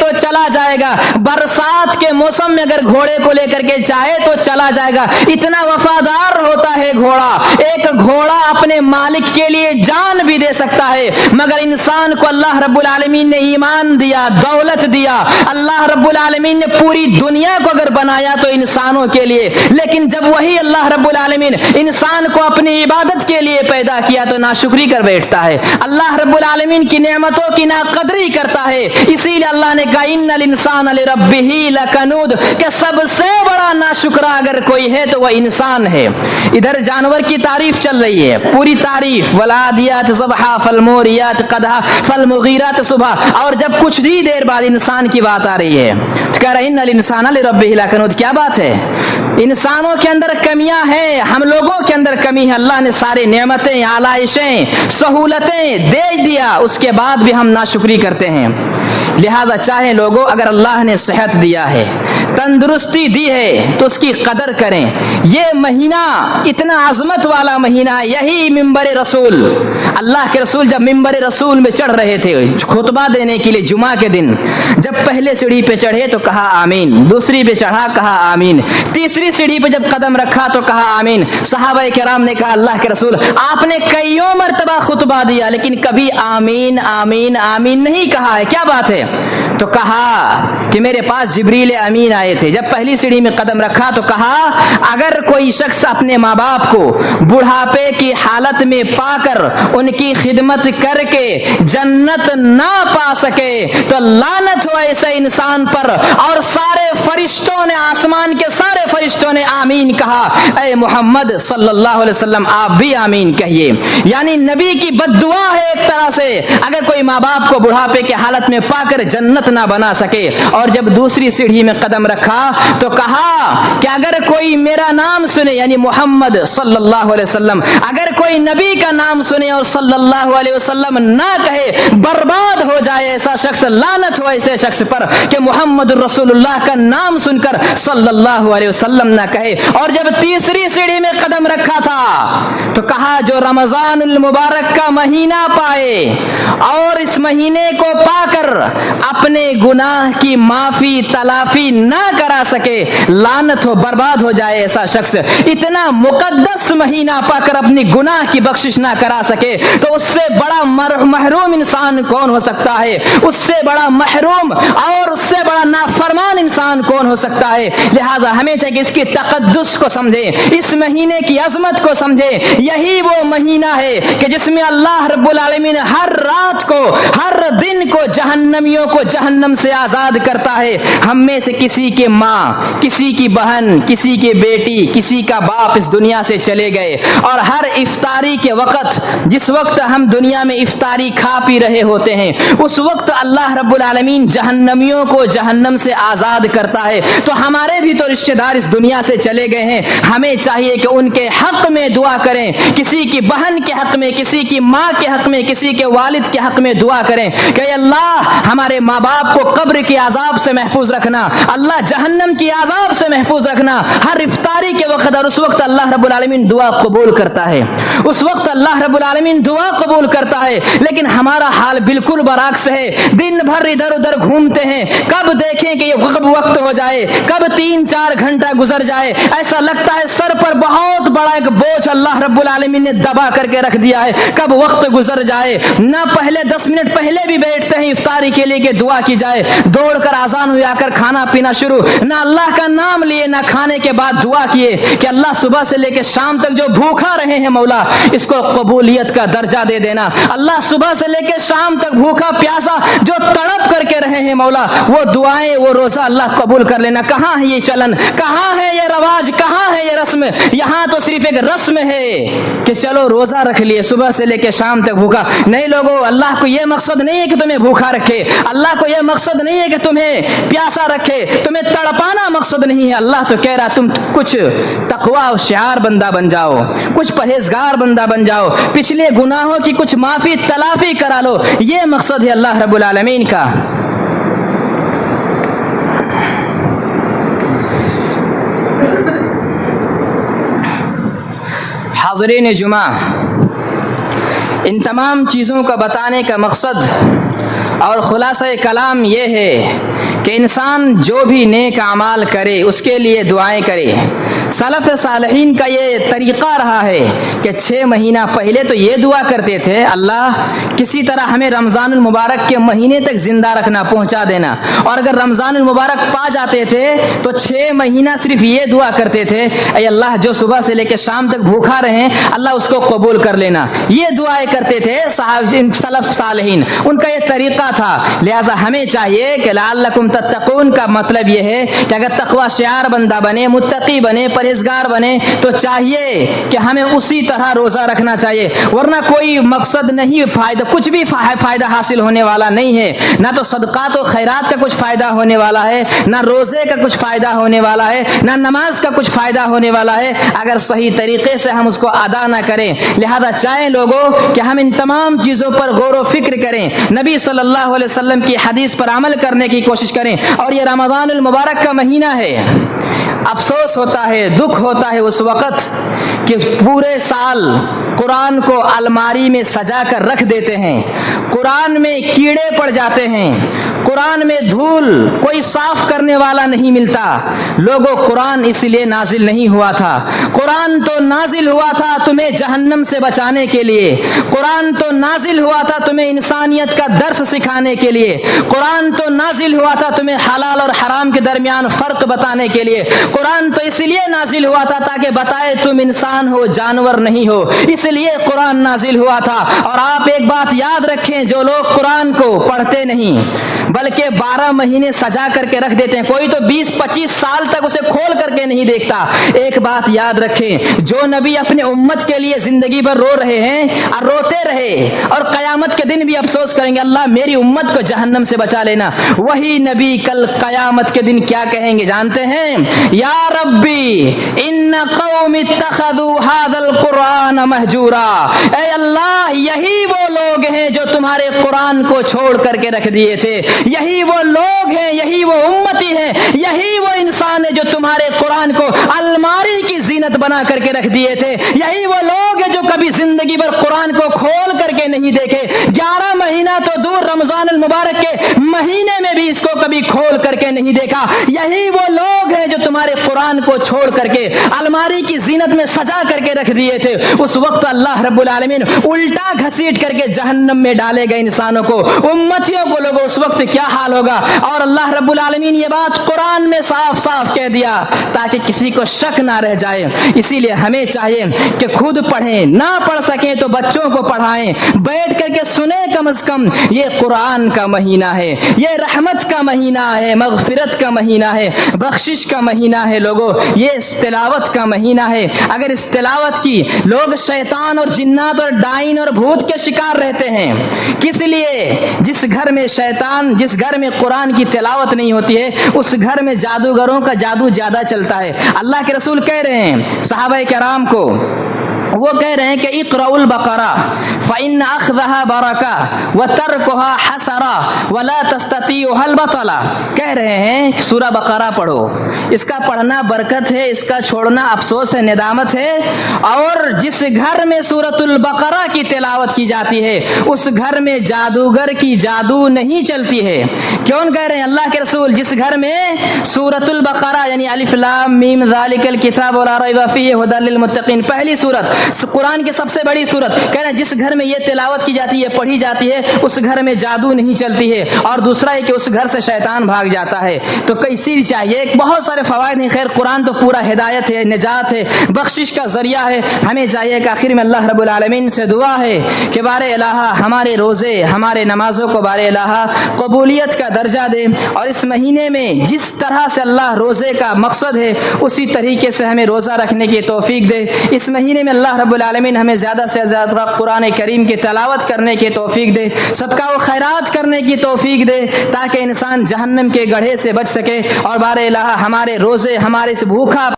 تو چلا جائے گا, برسات کے موسم میں اگر گھوڑے کو لے کر کے چاہے تو چلا جائے گا. اتنا وفادار ہوتا ہے گھوڑا. ایک گھوڑا اپنے مالک کے لیے جان بھی دے سکتا ہے, مگر انسان کو اللہ رب العالمین نے ایمان دیا, دولت دیا. اللہ رب العالمین نے پوری دنیا کو اگر بنایا تو انسانوں کے لیے, لیکن جب وہی اللہ رب العالمین انسان کو اپنی عبادت کے لیے پیدا کیا تو ناشکری کر بیٹھتا ہے, اللہ رب العالمین کی نعمتوں کی ناقدری کرتا ہے. اسی لیے اللہ نے کہا ان الانسان لربہ لکنود, کہ سب سے بڑا ناشکرا اگر کوئی ہے تو وہ انسان ہے. ادھر جانور کی تعریف چل رہی ہے, پوری تعریف, والعادیات ضبحا فالموریات قدحا فالمغیرات صبحا, اور جب کچھ ہی دیر بعد انسان کی بات آ رہی ہے تو کہہ رہا ہے ان الانسان لربہ لکنود. کیا بات ہے, انسانوں کے اندر کمیاں ہیں, ہم لوگوں کے اندر کمی ہے. اللہ نے سارے نعمتیں, آلائشیں, سہولتیں دے دیا, اس کے بعد بھی ہم ناشکری کرتے ہیں. لہذا چاہے لوگوں اگر اللہ نے صحت دیا ہے, تندرستی دی ہے تو اس کی قدر کریں. یہ مہینہ اتنا عظمت والا مہینہ ہے. یہی منبر رسول, اللہ کے رسول جب منبر رسول میں چڑھ رہے تھے خطبہ دینے کے لیے جمعہ کے دن, جب پہلے سیڑھی پہ چڑھے تو کہا آمین, دوسری پہ چڑھا کہا آمین, تیسری سیڑھی پہ جب قدم رکھا تو کہا آمین. صحابہ کرام نے کہا اللہ کے رسول آپ نے کئیوں مرتبہ خطبہ دیا لیکن کبھی آمین آمین آمین نہیں کہا ہے, کیا بات ہے؟ تو کہا کہ میرے پاس جبریل امین آئے تھے. جب پہلی سیڑھی میں قدم رکھا تو کہا اگر کوئی شخص اپنے ماں باپ کو بڑھاپے کی حالت میں پا کر ان کی خدمت کر کے جنت نہ پا سکے تو لعنت ہو ایسے انسان پر. اور سارے فرشتوں نے, آسمان کے سارے فرشتوں نے آمین کہا. اے محمد صلی اللہ علیہ وسلم آپ بھی آمین کہیے. یعنی نبی کی بد دعا ہے ایک طرح سے اگر کوئی ماں باپ کو بڑھاپے کی حالت میں پا کر جنت نہ بنا سکے. اور جب دوسری سیڑھی میں قدم رکھا تو کہا کہ اگر کوئی میرا نام سنے, یعنی محمد صلی اللہ علیہ وسلم, اگر کوئی نبی کا نام سنے اور صلی اللہ علیہ وسلم نہ کہے برباد ہو جائے ایسا شخص, لعنت ہو ایسے شخص پر کہ محمد رسول اللہ کا نام سن کر صلی اللہ علیہ وسلم نہ کہے. اور جب تیسری سیڑھی میں قدم رکھا تھا تو کہا جو رمضان المبارک کا مہینہ پائے اور اس مہینے کو پا کر اپنے گناہ کی معافی تلافی نہ کرا سکے, لعنت ہو, برباد ہو جائے ایسا شخص. اتنا مقدس مہینہ پا کر اپنی گناہ کی بخشش نہ کرا سکے تو اس سے بڑا محروم انسان کون ہو سکتا ہے, اس سے بڑا محروم اور اس سے بڑا نافرمان انسان کون ہو سکتا ہے. لہذا ہمیں چاہیے کہ اس کی تقدس کو سمجھیں, اس مہینے کی عظمت کو سمجھیں. یہی وہ مہینہ ہے کہ جس میں اللہ رب العالمین ہر رات کو, ہر دن کو جہنمیوں کو جہنم سے آزاد کرتا ہے. ہم میں سے کسی کے ماں, کسی کی بہن, کسی کی بیٹی, کسی کا باپ اس دنیا سے چلے گئے, اور ہر افطاری کے وقت, جس وقت ہم دنیا میں افطاری کھا پی رہے ہوتے ہیں, اس وقت اللہ رب العالمین جہنمیوں کو جہنم سے آزاد کرتا ہے. تو ہمارے بھی تو رشتہ دار اس دنیا سے چلے گئے ہیں, ہمیں چاہیے کہ ان کے حق میں دعا کریں, کسی کی بہن کے حق میں, کسی کی ماں کے حق میں, کسی کے والد کے حق میں دعا کریں کہ اللہ ہمارے ماں باپ کو قبر کے عذاب سے محفوظ رکھنا, اللہ جہنم کی عذاب سے محفوظ رکھنا. ہر افطاری کے وقت, اور اس وقت اللہ رب العالمین دعا قبول کرتا ہے, اس وقت اللہ رب العالمین دعا قبول کرتا ہے. لیکن ہمارا حال بالکل برعکس ہے, دن بھر ادھر ادھر گھومتے ہیں, کب دیکھیں کہ یہ وقت ہو جائے, کب 3-4 گھنٹہ گزر جائے, ایسا لگتا ہے سر پر بہت بڑا ایک بوجھ اللہ رب العالمین نے دبا کر کے رکھ دیا ہے, کب وقت گزر جائے. نہ پہلے 10 منٹ پہلے بھی بیٹھتے ہیں افطاری کے لیے کہ دعا کی جائے, دوڑ کر آذان ہوئی آ کر کھانا پینا شروع, نہ اللہ کا نام لیے, نہ کھانے کے بعد دعا کیے کہ اللہ صبح سے لے کے شام تک جو بھوکا رہے ہیں مولا اس کو قبولیت کا درجہ دے دینا. اللہ صبح سے لے کے شام تک بھوکا پیاسا جو تڑپ کر کے رہے ہیں مولا وہ دعائیں, وہ روزہ اللہ قبول کر لینا. کہاں ہے یہ چلن, کہاں ہے یہ رواج, کہاں ہے یہ رسم؟ یہاں تو صرف ایک رسم ہے کہ چلو روزہ رکھ لیے صبح سے لے کے شام تک بھوکا. نہیں لوگوں, اللہ کو یہ مقصد نہیں ہے کہ تمہیں بھوکا رکھے, اللہ کو یہ مقصد نہیں ہے کہ تمہیں پیاسا رکھے, تمہیں تڑپانا مقصد نہیں ہے. اللہ تو کہہ رہا تم کچھ تقوی و شعار بندہ بن جاؤ, کچھ پرہیزگار بندہ بن جاؤ, پچھلے گناہوں کی کچھ معافی تلافی کرا لو. یہ مقصد ہے اللہ رب العالمین کا. حاضرین جمعہ, ان تمام چیزوں کا بتانے کا مقصد اور خلاصہ کلام یہ ہے کہ انسان جو بھی نیک اعمال کرے اس کے لیے دعائیں کرے۔ سلف صالحین کا یہ طریقہ رہا ہے کہ 6 مہینہ پہلے تو یہ دعا کرتے تھے، اللہ کسی طرح ہمیں رمضان المبارک کے مہینے تک زندہ رکھنا، پہنچا دینا، اور اگر رمضان المبارک پا جاتے تھے تو 6 مہینہ صرف یہ دعا کرتے تھے، اے اللہ جو صبح سے لے کے شام تک بھوکا رہیں اللہ اس کو قبول کر لینا۔ یہ دعائیں کرتے تھے سلف صالحین، ان کا یہ طریقہ تھا۔ لہٰذا ہمیں چاہیے کہ لعلکم تتقون کا مطلب یہ ہے کہ اگر تقوی شعار بندہ بنے، متقی بنے، پرہیزگار بنے تو چاہیے کہ ہمیں اسی طرح روزہ رکھنا چاہیے، ورنہ کوئی مقصد نہیں، فائدہ کچھ بھی فائدہ حاصل ہونے والا نہیں ہے، نہ تو صدقات و خیرات کا کچھ فائدہ ہونے والا ہے، نہ روزے کا کچھ فائدہ ہونے والا ہے، نہ نماز کا کچھ فائدہ ہونے والا ہے اگر صحیح طریقے سے ہم اس کو ادا نہ کریں۔ لہذا چاہیں لوگوں کہ ہم ان تمام چیزوں پر غور و فکر کریں، نبی صلی اللہ علیہ وسلم کی حدیث پر عمل کرنے کی کوشش کریں۔ اور یہ رمضان المبارک کا مہینہ ہے، افسوس ہوتا ہے، دکھ ہوتا ہے اس وقت کہ پورے سال قرآن کو الماری میں سجا کر رکھ دیتے ہیں، قرآن میں کیڑے پڑ جاتے ہیں، قرآن میں دھول کوئی صاف کرنے والا نہیں ملتا۔ لوگوں قرآن اس لیے نازل نہیں ہوا تھا، قرآن تو نازل ہوا تھا تمہیں جہنم سے بچانے کے لیے، قرآن تو نازل ہوا تھا تمہیں انسانیت کا درس سکھانے کے لیے، قرآن تو نازل ہوا تھا تمہیں حلال اور حرام کے درمیان فرق بتانے کے لیے، قرآن تو اس لیے نازل ہوا تھا تاکہ بتائے تم انسان ہو جانور نہیں ہو، اس لیے قرآن نازل ہوا تھا۔ اور آپ ایک بات یاد رکھیں، جو لوگ قرآن کو پڑھتے نہیں بلکہ 12 مہینے سجا کر کے رکھ دیتے ہیں، کوئی تو 20-25 سال تک اسے کھول کر کے نہیں دیکھتا، ایک بات یاد رکھیں، جو نبی اپنے امت کے لیے زندگی بھر رو رہے ہیں اور روتے رہے اور قیامت کے دن بھی افسوس کریں گے اللہ میری امت کو جہنم سے بچا لینا، وہی نبی کل قیامت کے دن کیا کہیں گے جانتے ہیں؟ یا ربی ان قوم اتخذوا هذا القرآن مہجورا، اے اللہ یہی وہ لوگ ہیں جو تمہارے قرآن کو چھوڑ کر کے رکھ دیے تھے، یہی وہ لوگ ہیں، یہی وہ امتی ہیں، یہی وہ انسان ہے جو تمہارے قرآن کو الماری کی زینت بنا کر کے رکھ دیے تھے، یہی وہ لوگ ہیں جو کبھی زندگی بھر قرآن کو کھول کر کے نہیں دیکھے، 11 مہینہ تو دور رمضان المبارک کے مہینے میں بھی اس کو کبھی کھول کر کے نہیں دیکھا، یہی وہ لوگ ہیں جو تمہارے قرآن کو چھوڑ کر کے الماری کی زینت میں سجا کر کے رکھ دیے تھے۔ اس وقت اللہ رب العالمین الٹا گھسیٹ کر کے جہنم میں ڈالے گئے انسانوں کو، امتیوں کو، لوگوں اس وقت کیا حال ہوگا؟ اور اللہ رب العالمین یہ بات قرآن میں صاف صاف کہہ دیا تاکہ کسی کو شک نہ رہ جائے۔ اسی لیے ہمیں چاہیے کہ خود پڑھیں، نہ پڑھ سکیں تو بچوں کو پڑھائیں، بیٹھ کر کے سنیں کم از کم، یہ قرآن کا مہینہ ہے، یہ رحمت کا مہینہ ہے، مغفرت کا مہینہ ہے، بخشش کا مہینہ ہے، لوگوں یہ اس تلاوت کا مہینہ ہے۔ اگر اس تلاوت کی لوگ شیطان اور جنات اور ڈائن اور بھوت کے شکار رہتے ہیں، کس لیے؟ جس گھر میں شیطان، جس گھر میں قرآن کی تلاوت نہیں ہوتی ہے اس گھر میں جادوگروں کا جادو زیادہ چلتا ہے۔ اللہ کے رسول کہہ رہے ہیں صحابہ کرام کو، وہ کہہ رہے ہیں کہ اقرأوا البقرہ فإن أخذها برکہ وترکها حسرہ ولا تستطيعها البطلہ، کہہ رہے ہیں سورہ بقرہ پڑھو، اس کا پڑھنا برکت ہے، اس کا چھوڑنا افسوس ہے، ندامت ہے۔ اور جس گھر میں سورۃ البقرہ کی تلاوت کی جاتی ہے اس گھر میں جادوگر کی جادو نہیں چلتی ہے۔ کیوں کہہ رہے ہیں اللہ کے رسول؟ جس گھر میں سورۃ البقرہ یعنی الف لام میم ذالک الکتاب لا ریب فیہ ھدی للمتقین، پہلی سورت، قرآن کی سب سے بڑی سورت، کہہ رہے ہیں جس گھر میں یہ تلاوت کی جاتی ہے، پڑھی جاتی ہے، اس گھر میں جادو نہیں چلتی ہے، اور دوسرا ہے کہ اس گھر سے شیطان بھاگ جاتا ہے۔ تو کیسی چاہیے، بہت سارے فوائد ہیں، خیر قرآن تو پورا ہدایت ہے، نجات ہے، بخشش کا ذریعہ ہے۔ ہمیں چاہیے کہ آخر میں اللہ رب العالمین سے دعا ہے کہ بار الہ ہمارے روزے، ہمارے نمازوں کو بار الہ قبولیت کا درجہ دے، اور اس مہینے میں جس طرح سے اللہ روزے کا مقصد ہے اسی طریقے سے ہمیں روزہ رکھنے کی توفیق دے۔ اس مہینے میں اللہ رب العالمین ہمیں زیادہ سے زیادہ قرآن کریم کی تلاوت کرنے کی توفیق دے، صدقہ و خیرات کرنے کی توفیق دے، تاکہ انسان جہنم کے گڑھے سے بچ سکے، اور بار الہ ہمارے روزے، ہمارے اس بھوکا